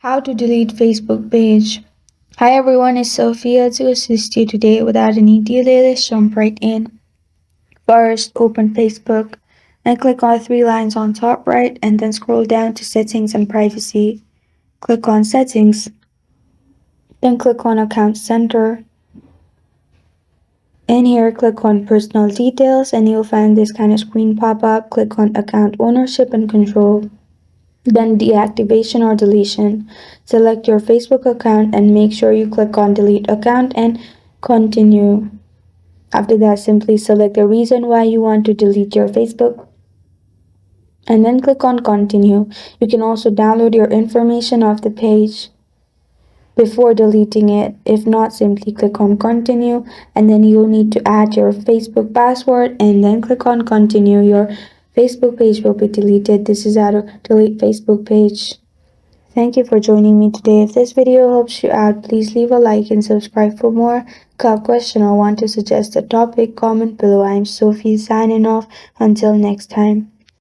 How to delete Facebook page. Hi everyone, it's Sophia to assist you today. Without any delay, let's jump right in. First, open Facebook and click on three lines on top right and then scroll down to settings and privacy. Click on settings, then click on account center. In here, click on personal details and you'll find this kind of screen pop up. Click on account ownership and control. Then deactivation or deletion. Select your Facebook account and make sure you click on delete account and continue. After that, simply select the reason why you want to delete your Facebook and then click on continue. You can also download your information off the page before deleting it. If not, simply click on continue and then you'll need to add your Facebook password and then click on continue. Your Facebook page will be deleted. This is how to delete Facebook page. Thank you for joining me today. If this video helps you out, please leave a like and subscribe for more. Got a question or want to suggest a topic, comment below. I'm Sophie signing off. Until next time.